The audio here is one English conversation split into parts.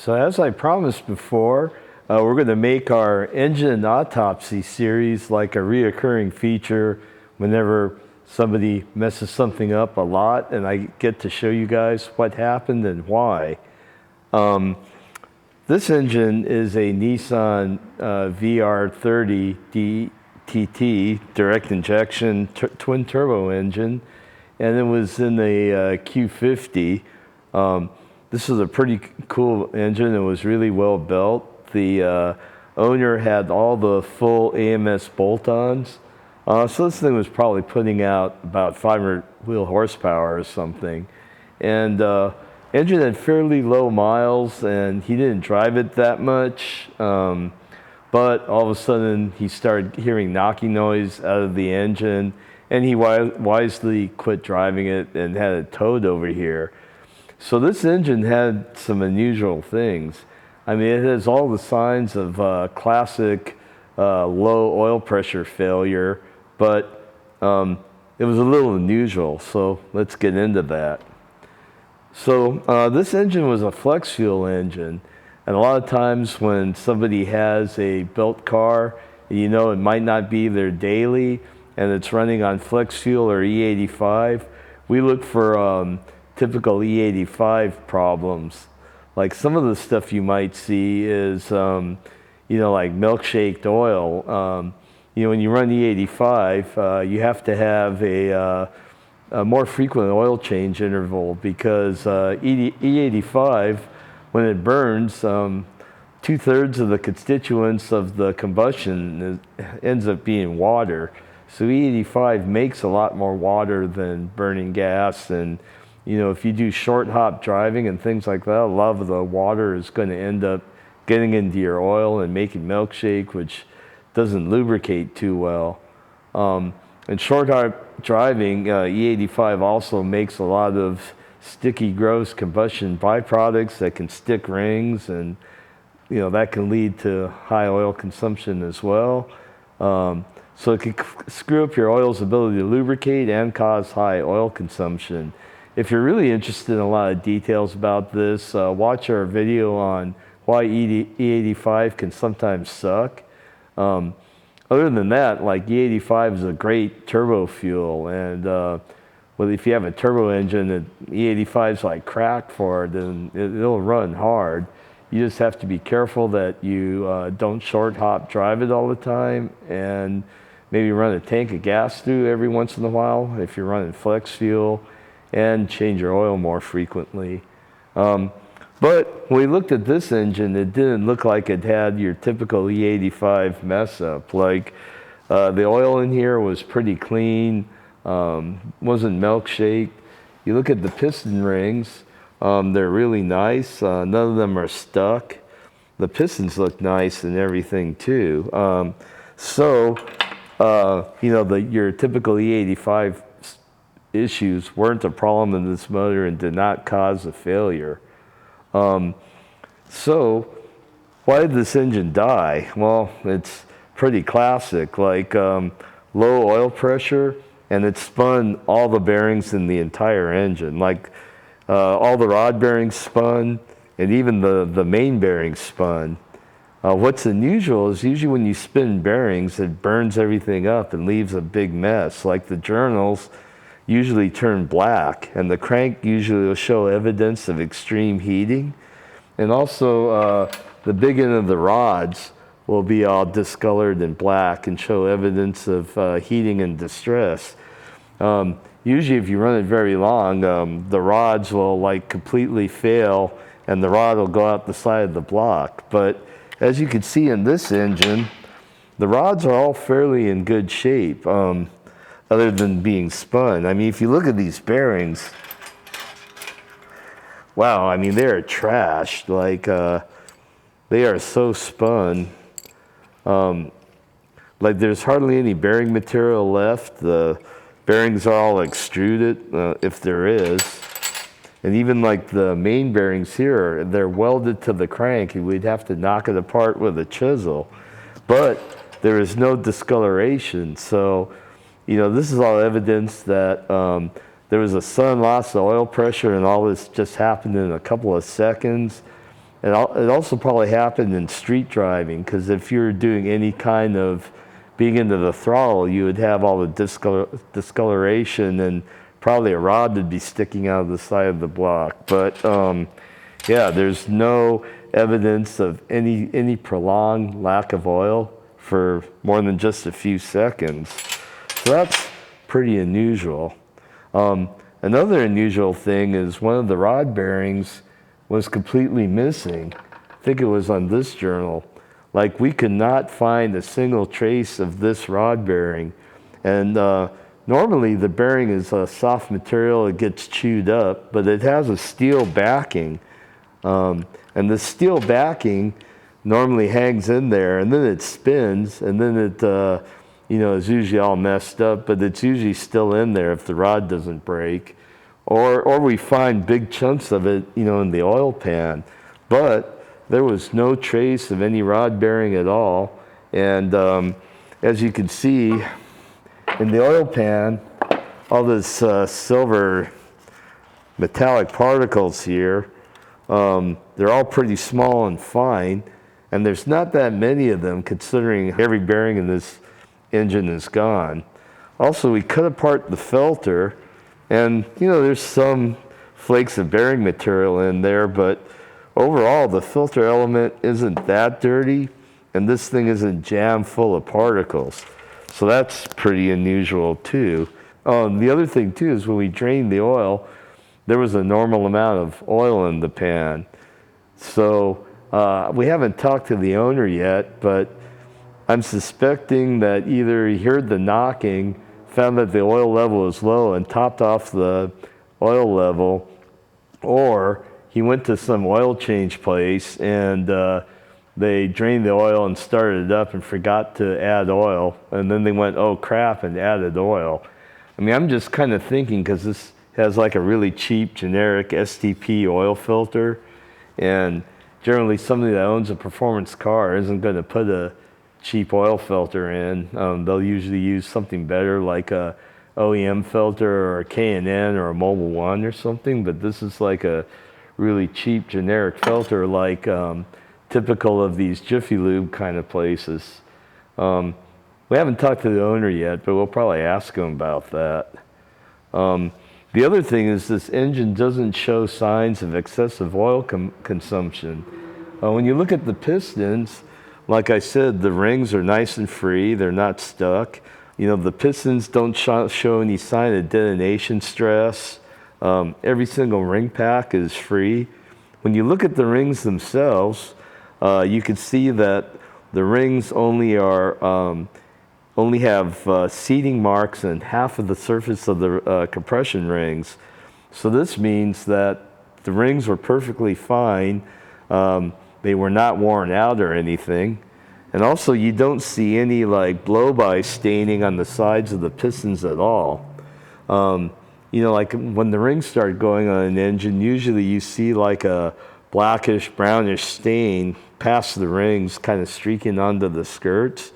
So as I promised before, we're going to make our engine autopsy series like a reoccurring feature whenever somebody messes something up a lot, and I get to show you guys what happened and why. This engine is a Nissan VR30 DTT, direct injection twin turbo engine, and it was in a Q50. This is a pretty cool engine. It was really well built. The owner had all the full AMS bolt-ons. So this thing was probably putting out about 500 wheel horsepower or something. And engine had fairly low miles, and he didn't drive it that much. But all of a sudden, he started hearing knocking noise out of the engine, and he wisely quit driving it and had it towed over here. So this engine had some unusual things. I mean, it has all the signs of classic low oil pressure failure, but it was a little unusual, so let's get into that. So this engine was a flex fuel engine, and a lot of times when somebody has a built car, you know it might not be their daily, and it's running on flex fuel or E85, we look for typical E85 problems. Like some of the stuff you might see is, like milkshaked oil. When you run E85, you have to have a more frequent oil change interval because E85, when it burns, 2/3 of the constituents of the combustion ends up being water. So E85 makes a lot more water than burning gas, and if you do short hop driving and things like that, a lot of the water is going to end up getting into your oil and making milkshake, which doesn't lubricate too well. And short hop driving, E85 also makes a lot of sticky, gross combustion byproducts that can stick rings, and that can lead to high oil consumption as well. So it can screw up your oil's ability to lubricate and cause high oil consumption. If you're really interested in a lot of details about this, watch our video on why E85 can sometimes suck. Other than that, like E85 is a great turbo fuel, and if you have a turbo engine and E85 is like crack for it, then it'll run hard. You just have to be careful that you don't short hop drive it all the time, and maybe run a tank of gas through every once in a while if you're running flex fuel, and change your oil more frequently. But when we looked at this engine, it didn't look like it had your typical E85 mess up. Like the oil in here was pretty clean, wasn't milkshaked. You look at the piston rings, they're really nice. None of them are stuck. The pistons look nice and everything too. Your typical E85 issues weren't a problem in this motor and did not cause a failure. So why did this engine die? Well, it's pretty classic, like low oil pressure, and it spun all the bearings in the entire engine. Like all the rod bearings spun, and even the main bearings spun. What's unusual is usually when you spin bearings, it burns everything up and leaves a big mess. Like the journals usually turn black, and the crank usually will show evidence of extreme heating. And also the big end of the rods will be all discolored and black and show evidence of heating and distress. Usually if you run it very long, the rods will like completely fail and the rod will go out the side of the block. But as you can see in this engine, the rods are all fairly in good shape. Other than being spun. I mean, if you look at these bearings, wow, I mean, they're trashed. Like, they are so spun. Like, there's hardly any bearing material left. The bearings are all extruded, if there is. And even like the main bearings here, they're welded to the crank, and we'd have to knock it apart with a chisel. But there is no discoloration, so this is all evidence that there was a sudden loss of oil pressure, and all this just happened in a couple of seconds. It also probably happened in street driving, because if you're doing any kind of being into the throttle, you would have all the discoloration, and probably a rod would be sticking out of the side of the block. But yeah, there's no evidence of any prolonged lack of oil for more than just a few seconds. So that's pretty unusual. Another unusual thing is one of the rod bearings was completely missing. I think it was on this journal. Like, we could not find a single trace of this rod bearing. And normally the bearing is a soft material, it gets chewed up, but it has a steel backing. And the steel backing normally hangs in there, and then it spins, and then it is usually all messed up, but it's usually still in there if the rod doesn't break. Or we find big chunks of it, in the oil pan. But there was no trace of any rod bearing at all. And as you can see, in the oil pan, all this silver metallic particles here, they're all pretty small and fine. And there's not that many of them, considering every bearing in this engine is gone. Also, we cut apart the filter, and there's some flakes of bearing material in there, but overall the filter element isn't that dirty, and this thing isn't jammed full of particles. So that's pretty unusual too. The other thing too is when we drained the oil, there was a normal amount of oil in the pan. So we haven't talked to the owner yet, but I'm suspecting that either he heard the knocking, found that the oil level was low and topped off the oil level, or he went to some oil change place and they drained the oil and started it up and forgot to add oil, and then they went, oh crap, and added oil. I mean, I'm just kind of thinking, because this has like a really cheap generic STP oil filter, and generally somebody that owns a performance car isn't going to put a cheap oil filter in. They'll usually use something better, like a OEM filter or a K&N or a Mobil 1 or something, but this is like a really cheap generic filter, like typical of these Jiffy Lube kind of places. We haven't talked to the owner yet, but we'll probably ask him about that. The other thing is this engine doesn't show signs of excessive oil consumption. When you look at the pistons, like I said, the rings are nice and free, they're not stuck. The pistons don't show any sign of detonation stress. Every single ring pack is free. When you look at the rings themselves, you can see that the rings only have seating marks in half of the surface of the compression rings. So this means that the rings were perfectly fine. They were not worn out or anything. And also, you don't see any like blow-by staining on the sides of the pistons at all. Like when the rings start going on an engine, usually you see like a blackish, brownish stain past the rings, kind of streaking onto the skirts.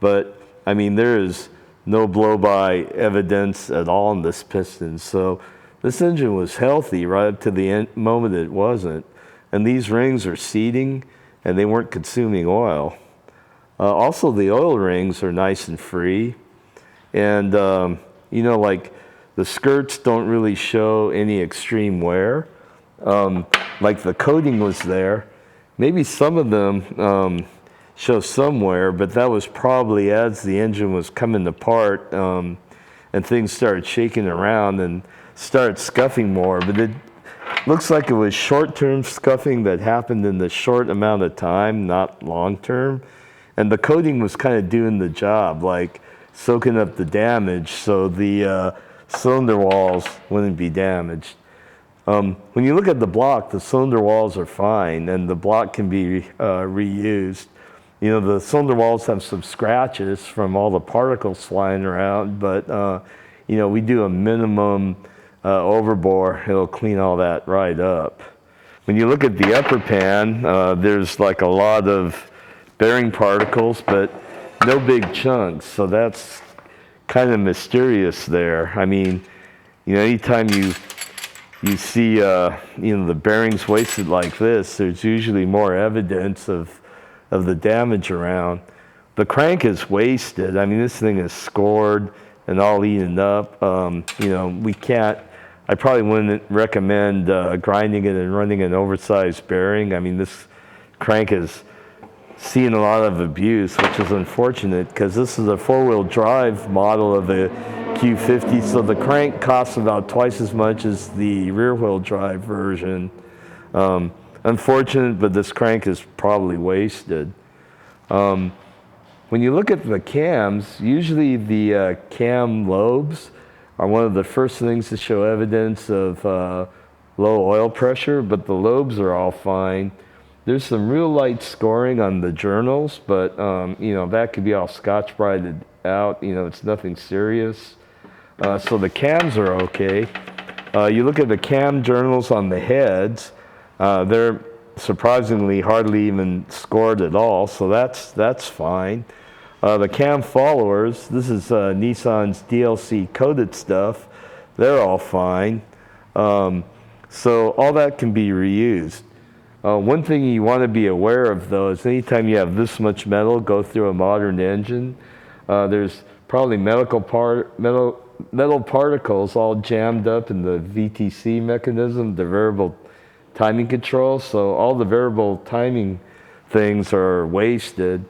But I mean, there is no blow-by evidence at all in this piston. So this engine was healthy right up to the moment it wasn't. And these rings are seating, and they weren't consuming oil. Also, the oil rings are nice and free. And, like the skirts don't really show any extreme wear. Like the coating was there. Maybe some of them show some wear, but that was probably as the engine was coming apart and things started shaking around and started scuffing more. But it looks like it was short-term scuffing that happened in the short amount of time, not long-term. And the coating was kind of doing the job, like soaking up the damage so the cylinder walls wouldn't be damaged. When you look at the block, the cylinder walls are fine, and the block can be reused. The cylinder walls have some scratches from all the particles flying around, but we do a minimum overbore. It'll clean all that right up. When you look at the upper pan, there's like a lot of bearing particles, but no big chunks, so that's kind of mysterious there. I mean, anytime you you see, the bearings wasted like this, there's usually more evidence of the damage around. The crank is wasted. I mean, this thing is scored and all eaten up. We can't, I probably wouldn't recommend grinding it and running an oversized bearing. I mean, this crank is seeing a lot of abuse, which is unfortunate because this is a four-wheel drive model of a Q50, so the crank costs about twice as much as the rear-wheel drive version. Unfortunate, but this crank is probably wasted. When you look at the cams, usually the cam lobes are one of the first things to show evidence of low oil pressure, but the lobes are all fine. There's some real light scoring on the journals, but that could be all Scotch-Brighted out. It's nothing serious. So the cams are okay. You look at the cam journals on the heads, they're surprisingly hardly even scored at all, so that's fine. The cam followers, this is Nissan's DLC coded stuff, they're all fine. So all that can be reused. One thing you want to be aware of, though, is anytime you have this much metal go through a modern engine, there's probably metal particles all jammed up in the VTC mechanism, the variable timing control. So all the variable timing things are wasted.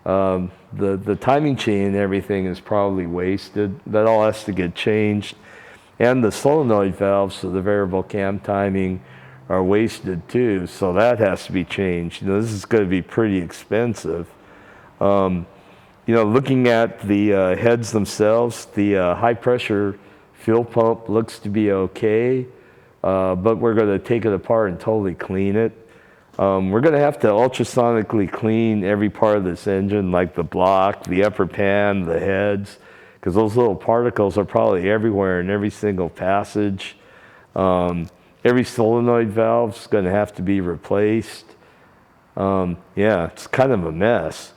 The timing chain and everything is probably wasted. That all has to get changed. And the solenoid valves for the variable cam timing are wasted too, so that has to be changed. This is going to be pretty expensive. Looking at the heads themselves, the high pressure fuel pump looks to be okay, but we're going to take it apart and totally clean it. We're going to have to ultrasonically clean every part of this engine, like the block, the upper pan, the heads, because those little particles are probably everywhere in every single passage. Every solenoid valve is going to have to be replaced. It's kind of a mess.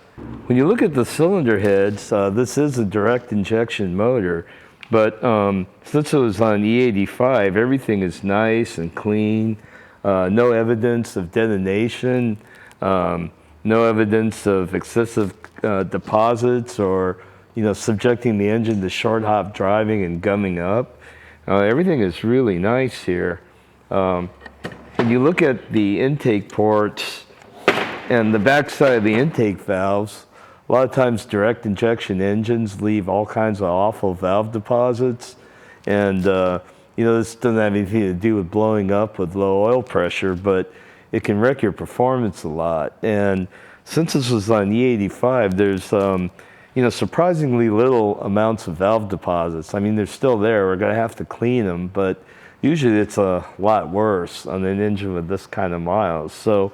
When you look at the cylinder heads, this is a direct injection motor, but since it was on E85, everything is nice and clean. No evidence of detonation, no evidence of excessive deposits or subjecting the engine to short hop driving and gumming up. Everything is really nice here. When you look at the intake ports and the backside of the intake valves, a lot of times direct injection engines leave all kinds of awful valve deposits, and this doesn't have anything to do with blowing up with low oil pressure, but it can wreck your performance a lot. And since this was on E85, there's surprisingly little amounts of valve deposits. I mean, they're still there. We're going to have to clean them, but usually it's a lot worse on an engine with this kind of miles. So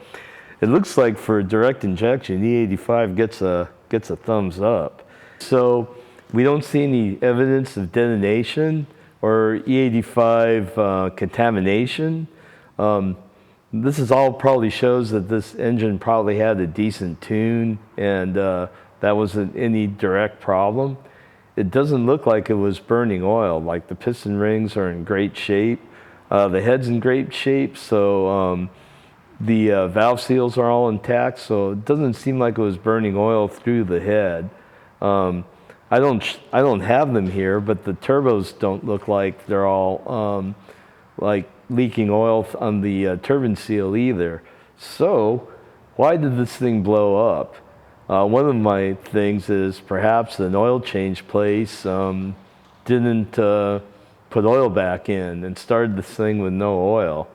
it looks like for direct injection, E85 gets a thumbs up. So we don't see any evidence of detonation or E85 contamination. This is all probably shows that this engine probably had a decent tune, and that wasn't any direct problem. It doesn't look like it was burning oil. Like the piston rings are in great shape. The head's in great shape, so the valve seals are all intact, so it doesn't seem like it was burning oil through the head. I don't have them here, but the turbos don't look like they're all like leaking oil on the turbine seal either. So why did this thing blow up? One of my things is perhaps an oil change place didn't put oil back in and started this thing with no oil.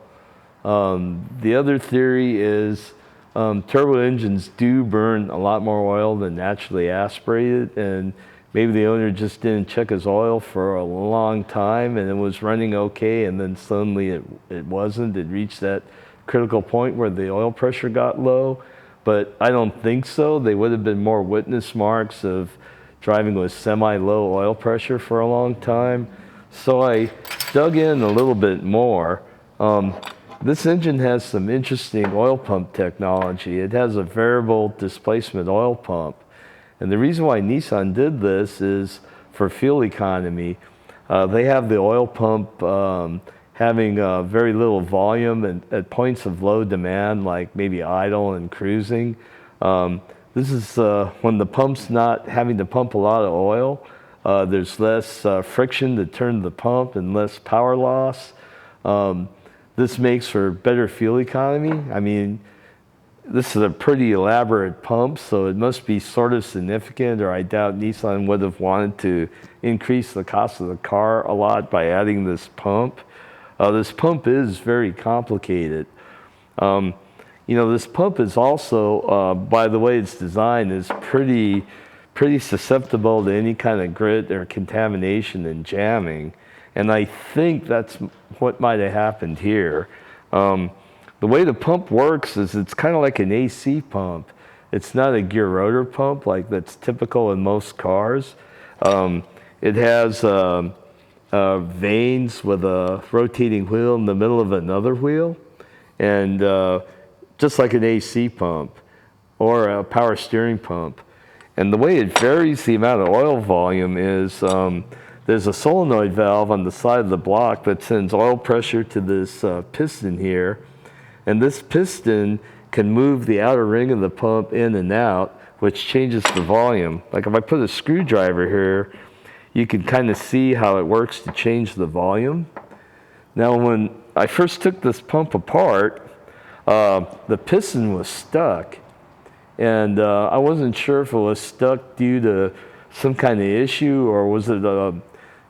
The other theory is turbo engines do burn a lot more oil than naturally aspirated, and maybe the owner just didn't check his oil for a long time and it was running okay, and then suddenly it wasn't. It reached that critical point where the oil pressure got low. But I don't think so. They would have been more witness marks of driving with semi-low oil pressure for a long time. So I dug in a little bit more. This engine has some interesting oil pump technology. It has a variable displacement oil pump. And the reason why Nissan did this is for fuel economy. They have the oil pump having very little volume and at points of low demand, like maybe idle and cruising. This is when the pump's not having to pump a lot of oil. There's less friction to turn the pump and less power loss. This makes for better fuel economy. I mean, this is a pretty elaborate pump, so it must be sort of significant, or I doubt Nissan would have wanted to increase the cost of the car a lot by adding this pump. This pump is very complicated. This pump is also, by the way it's designed, is pretty susceptible to any kind of grit or contamination and jamming. And I think that's what might have happened here. The way the pump works is it's kind of like an AC pump. It's not a gear rotor pump like that's typical in most cars. It has vanes with a rotating wheel in the middle of another wheel, and just like an AC pump or a power steering pump. And the way it varies the amount of oil volume is there's a solenoid valve on the side of the block that sends oil pressure to this piston here. And this piston can move the outer ring of the pump in and out, which changes the volume. Like if I put a screwdriver here, you can kind of see how it works to change the volume. Now, when I first took this pump apart, the piston was stuck. And I wasn't sure if it was stuck due to some kind of issue, or was it,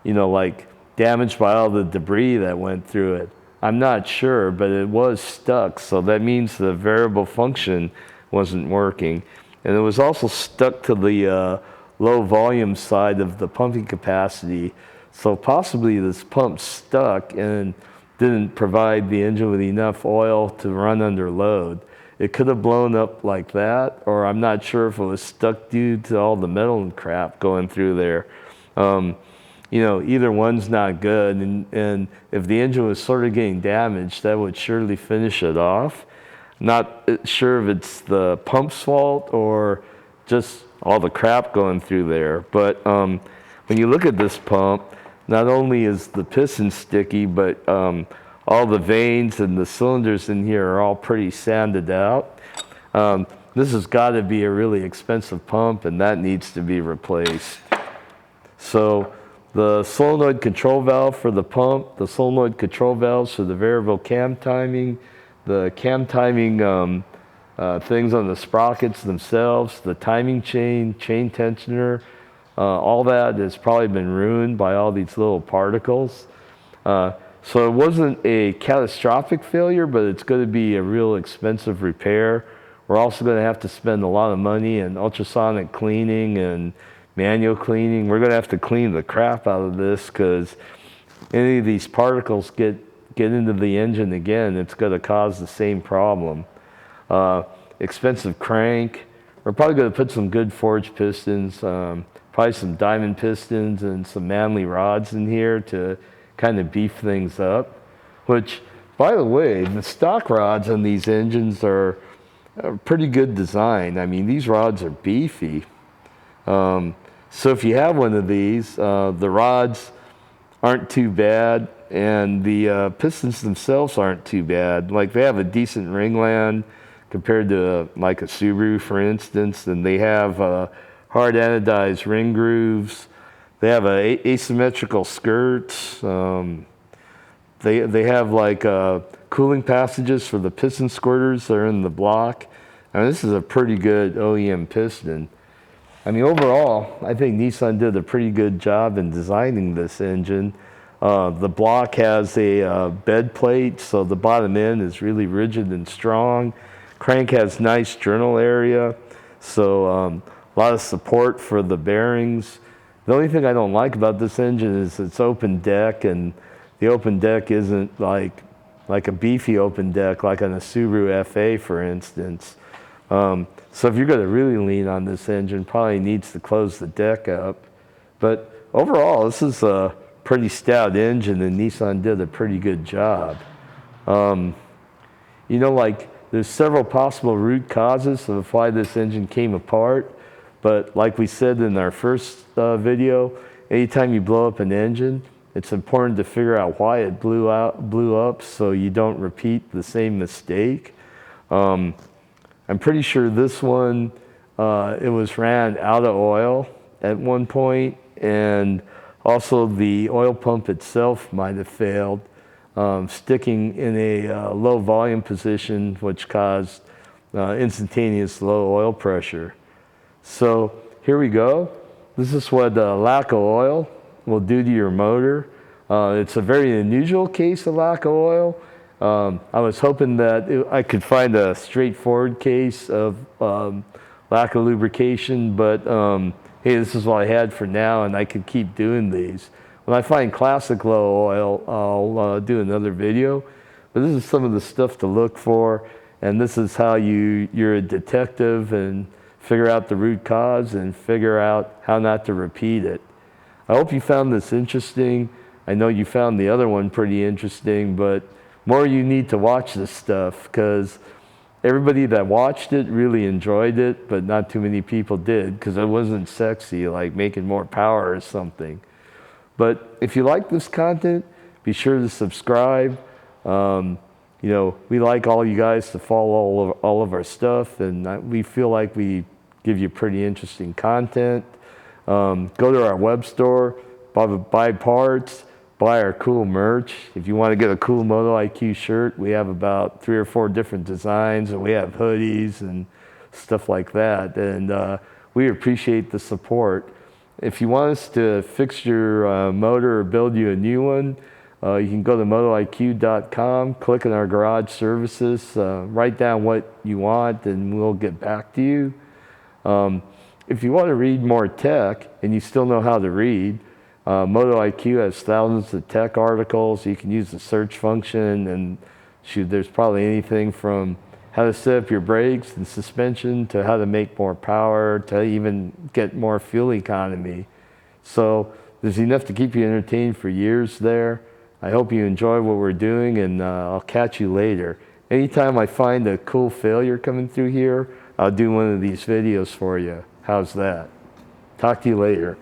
like damaged by all the debris that went through it. I'm not sure, but it was stuck, so that means the variable function wasn't working. And it was also stuck to the low volume side of the pumping capacity, so possibly this pump stuck and didn't provide the engine with enough oil to run under load. It could have blown up like that, or I'm not sure if it was stuck due to all the metal and crap going through there. Either one's not good, and if the engine was sort of getting damaged, that would surely finish it off. Not sure if it's the pump's fault or just all the crap going through there. But when you look at this pump, not only is the piston sticky, but all the vanes and the cylinders in here are all pretty sanded out. This has got to be a really expensive pump, and that needs to be replaced. So the solenoid control valve for the pump, the solenoid control valves for the variable cam timing, the cam timing things on the sprockets themselves, the timing chain tensioner, all that has probably been ruined by all these little particles. So it wasn't a catastrophic failure, but it's going to be a real expensive repair. We're also going to have to spend a lot of money in ultrasonic cleaning and manual cleaning. We're going to have to clean the crap out of this, because any of these particles get into the engine again, it's going to cause the same problem. Expensive crank. We're probably going to put some good forged pistons, probably some diamond pistons and some manly rods in here to kind of beef things up. Which, by the way, the stock rods on these engines are a pretty good design. I mean, these rods are beefy. So if you have one of these, the rods aren't too bad, and the pistons themselves aren't too bad. Like, they have a decent ringland compared to like a Subaru, for instance, and they have hard anodized ring grooves. They have asymmetrical skirts. They have like cooling passages for the piston squirters that are in the block. I mean, this is a pretty good OEM piston. I mean, overall, I think Nissan did a pretty good job in designing this engine. The block has a bed plate, so the bottom end is really rigid and strong. Crank has nice journal area, so a lot of support for the bearings. The only thing I don't like about this engine is its open deck, and the open deck isn't like a beefy open deck like on a Subaru FA, for instance. So if you're going to really lean on this engine, probably needs to close the deck up. But overall, this is a pretty stout engine, and Nissan did a pretty good job. There's several possible root causes of why this engine came apart. But like we said in our first video, anytime you blow up an engine, It's important to figure out why it blew up so you don't repeat the same mistake. I'm pretty sure this one, it was ran out of oil at one point, and also the oil pump itself might have failed, sticking in a low volume position, which caused instantaneous low oil pressure. So here we go. This is what lack of oil will do to your motor. It's a very unusual case of lack of oil. I was hoping that I could find a straightforward case of lack of lubrication, but hey, this is what I had for now, and I could keep doing these. When I find classic low oil, I'll do another video. But this is some of the stuff to look for, and this is how you're a detective and figure out the root cause and figure out how not to repeat it. I hope you found this interesting. I know you found the other one pretty interesting, but more you need to watch this stuff, because everybody that watched it really enjoyed it, but not too many people did, because it wasn't sexy, like making more power or something. But if you like this content, be sure to subscribe. You know, we like all you guys to follow all of our stuff, and we feel like we give you pretty interesting content. Go to our web store, buy parts, buy our cool merch. If you want to get a cool MotoIQ shirt, we have about 3 or 4 different designs, and we have hoodies and stuff like that. And we appreciate the support. If you want us to fix your motor or build you a new one, you can go to MotoIQ.com, click on our garage services, write down what you want, and we'll get back to you. If you want to read more tech and you still know how to read, MotoIQ has thousands of tech articles. You can use the search function, and shoot, there's probably anything from how to set up your brakes and suspension to how to make more power to even get more fuel economy. So there's enough to keep you entertained for years there. I hope you enjoy what we're doing, and I'll catch you later. Anytime I find a cool failure coming through here, I'll do one of these videos for you. How's that? Talk to you later.